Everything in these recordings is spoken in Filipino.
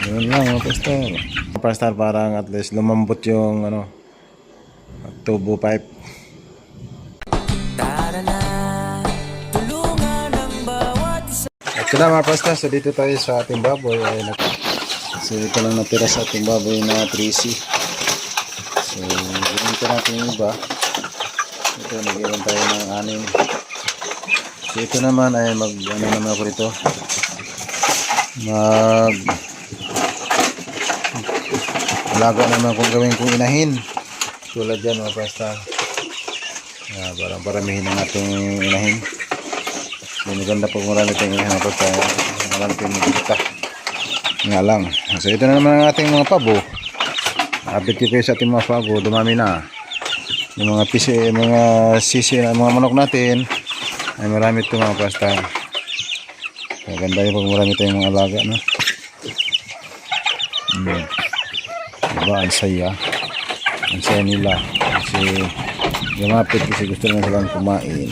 Yun lang mga pastor. Mga pastor, parang at least lumambot yung ano, tubo pipe. At yun lang mga pastor, so dito tayo sa ating baboy. So ito lang natira sa ating baboy na 3C. So ginito natin yung iba. Ito, nag-iwan tayo ng 6. So ito naman ay ano naman ako rito. Alaga naman kung gawin kong inahin. Tulad yan mga pastor. Parang paramihin ang ating inahin. Maganda pag marami tayong inahin mga pastor. Marami tayong magkita. Nga lang. So ito na naman ang ating mga pabo. Update ko kayo sa ating mga pabo. Dumami na. Yung mga sisi na mga manok natin ay marami ito mga pastor. Maganda yung pag marami tayong mga alaga, no? Diba, ang saya nila kasi lumapit kasi gusto naman silang kumain.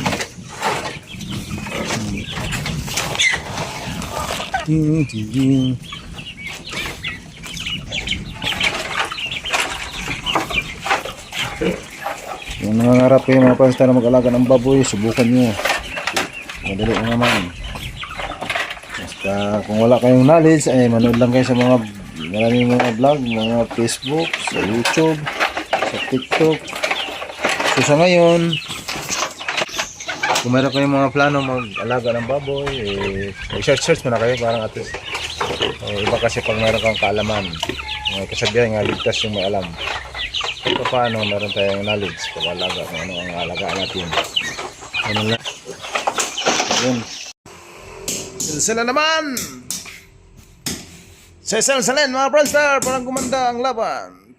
Yung nangangarap kayo mga pastor na mag-alaga ng baboy, subukan nyo, madali naman. Basta kung wala kayong knowledge ay manood lang kayo sa maraming mga vlog, mga Facebook, sa YouTube, sa TikTok. So sa ngayon, kung meron kayong mga plano mag-alaga ng baboy, search mo na kayo parang at least. Iba kasi pag meron kang kaalaman, kasabihan nga ligtas yung may alam. So paano meron tayong knowledge pag-alaga, kung ano ang alagaan natin. Ano lang. Ayun. Sila naman! Salin mga Pranstar, parang gumanda ang laban.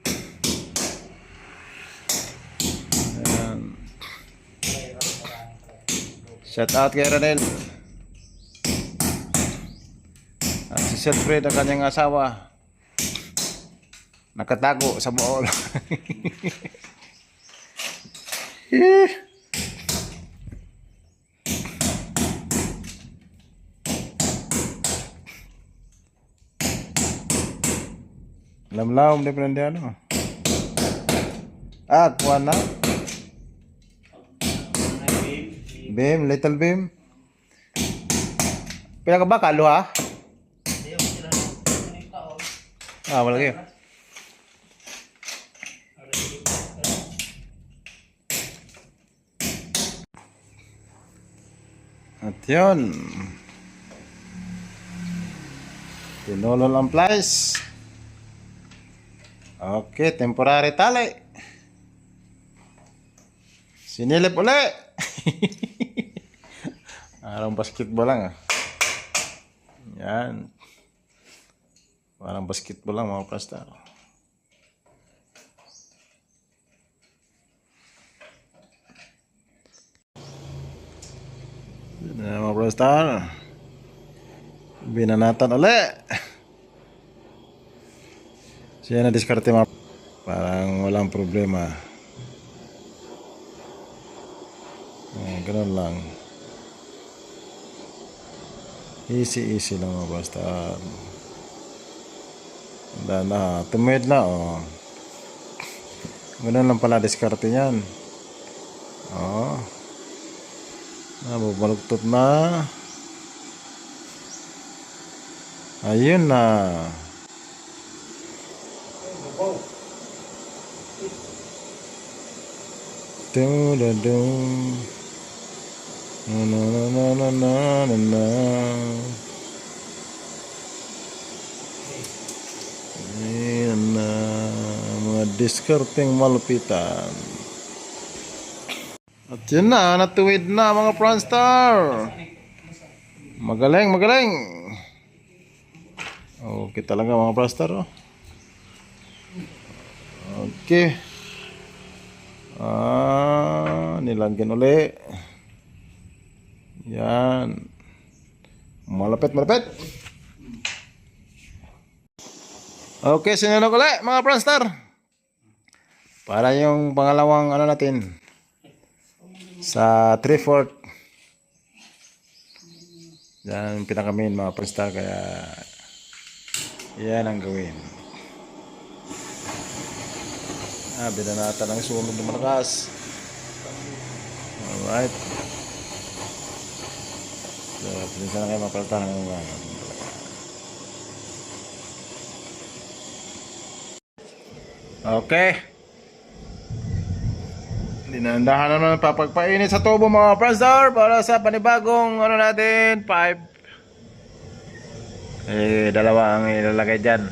Ayan. Shout out kay Ranel. At si Seth ang kanyang asawa. Nakatago sa Bohol. Lamlaw de prende ano. Kuha na. Beam, little beam. Pila ka ba kalo ha? Wala kayo. At yun. Tinulol ang plies. Okay, temporary tali. Sinilip uli. Parang basketball lang Yan. Parang basketball lang mga pastor. Yan na mga pastor. Binanatan uli. Siya na diskarte mga parang walang problema. Ganun lang. Easy lang mga basta. Na tumid na Ganun lang pala diskarte niyan. Bubalugtot na. Ayun na. Dum na. Ayan na. Mga diskarteng malupitan. At yun na, natuwid na mga Pranstar. Magaling. Okay talaga mga Pranstar. Okay. Nilagyan uli. Yan. Malapit. Okay, sinunod ulit mga Pranstar. Para yung pangalawang natin. Sa 3/4. Yan pinaka-main mga Pranstar. Kaya Yan ang gawin. Binanata ng sunog ng malakas. Alright. So, pinisa na kayo mapalatan ng mga. Okay. Dinandahan naman papagpainit sa tubo mga pressor para sa panibagong ano natin, pipe. Dalawa ang ilalagay dyan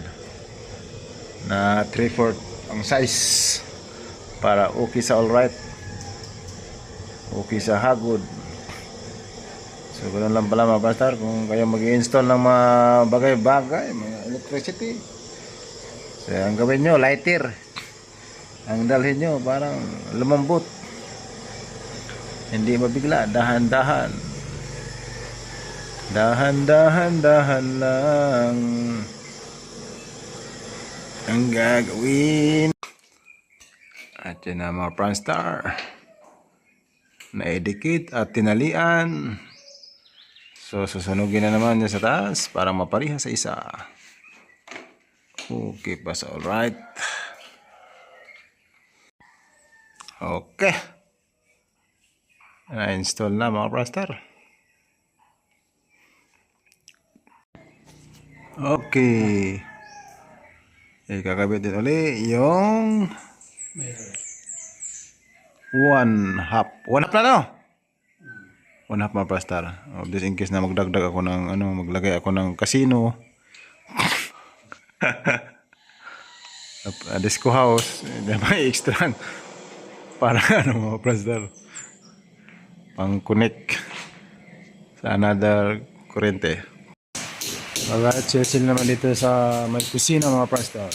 na 3/4 ang size para okay sa alright, okay sa hagod. So ganoon lang pala mga pressor kung kayo mag-i-install ng mga bagay-bagay, mga electricity. So ang gawin nyo, lighter ang dalhin nyo, parang lumambot, hindi mabigla, dahan-dahan, dahan-dahan lang ang gagawin. At yun na mga Pranstar, naidikit at tinalian. So susunugin na naman niya sa taas para mapariha sa isa. Okay pa sa alright. Okay. Na-install na mga Pranstar. Okay. Kakabit din ulit yung 1/2. 1/2 na no? 1/2 mga Pranstar. Just in case na magdagdag ako ng maglagay ako ng casino. Disco house, may extra para mga Pranstar, pang connect sa another kurente. Alright, chill naman dito sa may kusina mga Pranstar.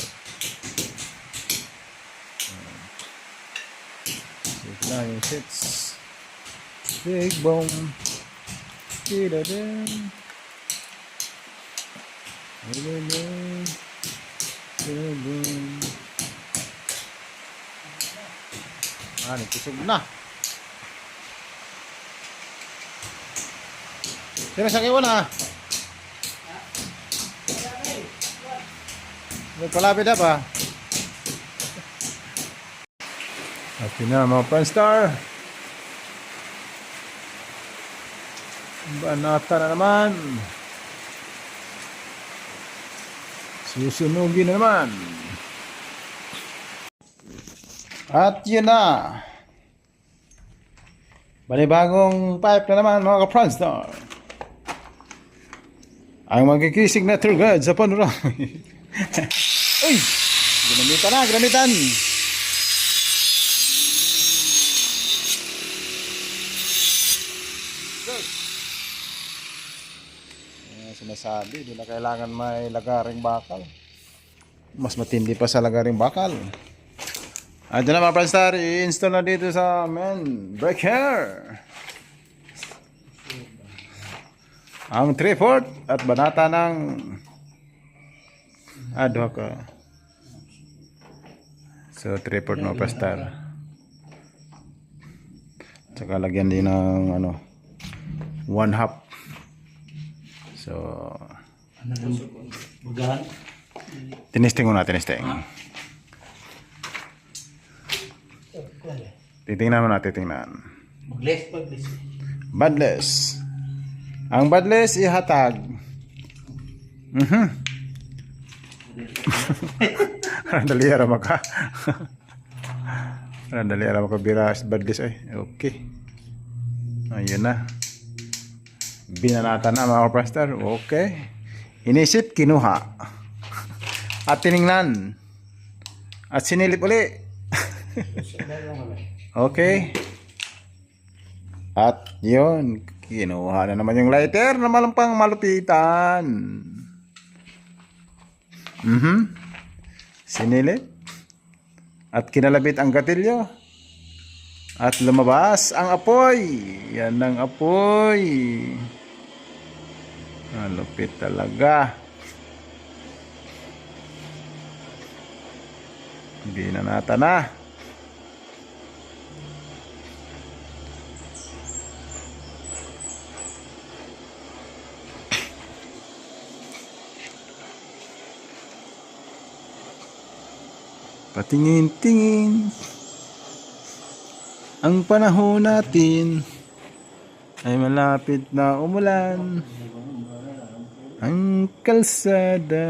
Ito na yung sets. Big boom. Kidadin. Kidadin. Nagkusog na. Sino sa kayo na? Nagpalapit na pa. At yun na mga Pranstar. Banata na naman. Susunugin na naman. At yun na. Banibagong pipe na naman mga Pranstar. Ang magkikisig na tour guide sa panorami. Uy! Ginamitan. Sinasabi, di na kailangan may lagaring bakal. Mas matindi pa sa lagaring bakal. At yun na mga Pranstar, i-install na dito sa main breaker ang 3/4 at banata ng adhoc. So 3/4 mga Pranstar. Tsaka lagyan din ng 1/2. So tinesting muna. Titingnan. Badless. Ang badless ihatag. Dali ara maka. Dali ara maka biras badless ay. Okay. Ayun na. Binanata na mga Pranstar. Okay. Inisip, kinuha. At tiningnan. At sinilip uli. Okay. At yun, kinuha na naman yung lighter na malampang malupitan. Sinilip. At kinalabit ang gatilyo. At lumabas ang apoy. Yan ang apoy. Lupit talaga. Binanata na. Patingin-tingin. Ang panahon natin ay malapit na umulan. Ang kalsada.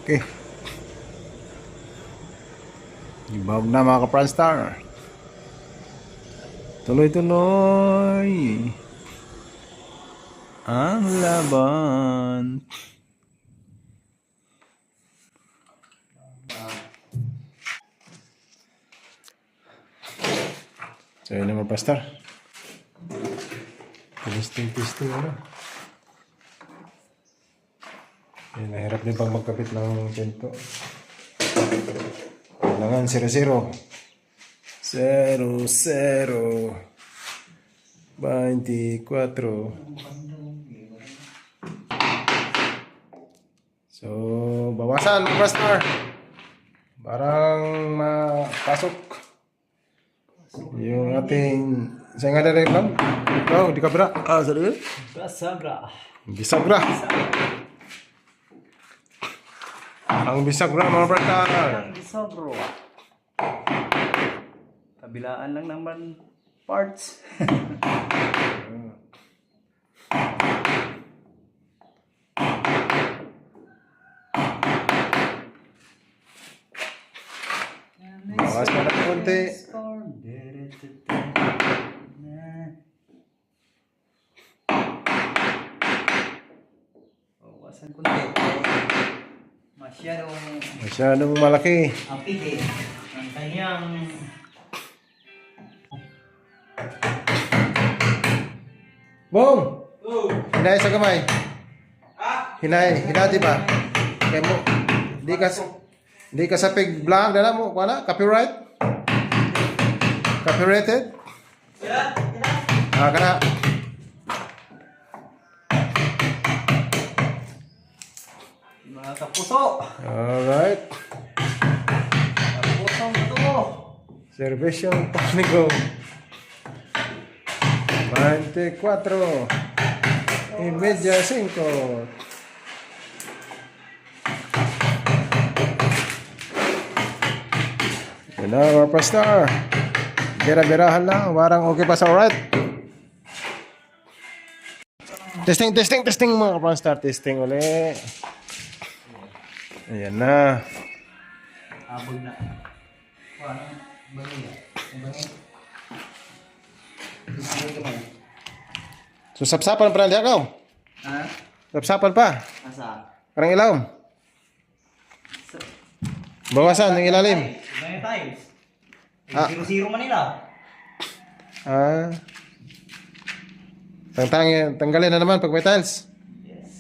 Okay. Ibawag na mga ka-Pranstar. Tuloy-tuloy ang laban. So yun naman, Pastor. Testing, ano? Yan, nahirap din pang magkapit ng tento. Kailangan 0-0. 0-0. 24. So, bawasan mga Pastor. Parang mapasok yung ating sa nga na rin lang. Ikaw, di ka bra. Sorry. Bisagra. Ang bisagra mga brata. Bisogro. Kabilaan lang naman parts. Bawas ka na konti. Bawasan konti. Masyadong malaki. Apit ang kanyang Bong! Hinay sa kamay. Hinati ba? Kaya mo, di ka sa pig vlog, dala mo, wala? Copyright? Copyrighted? Kana. mga kapuso. Alright. Kapusong ito. Servicio técnico. 24 y media 5. Yan na mga Pastor. Bira-birahan lang. Warang okay pa sa alright. Testing mga Pastor. Testing ulit. Ayan na. Abog na. Parang bangin. So sapsapan pa na ako. Ha? Sapsapan pa. Asa? Parang ilaw. Bawasan ng ilalim. Ganyan tayo. Ah. 0-0 Manila. Tanggalin na naman pag may tiles. Yes.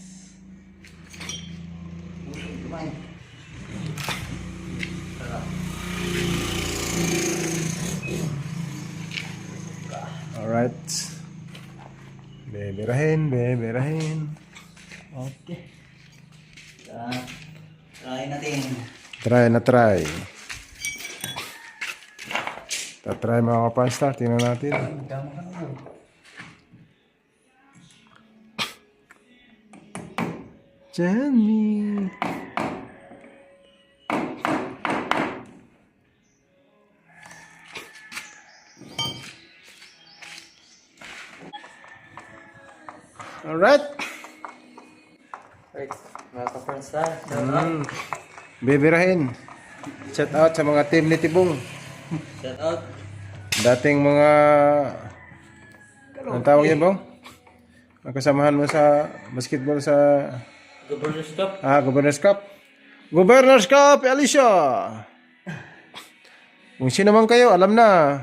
Alright. Beberahin. Okay. Try natin. Try. Tatry mga kapasta. Tingnan natin. Dama ka na. Jenny. Alright. Right. Mga ka-Pranstar. Beberahin. Shout out sa mga team ni Tibong. Shout out. Dating mga ang tawag yan bang? Ang kasamahan mo sa basketball sa Governor's Cup. Governor's Cup, Alicia. Kung sino man kayo, alam na.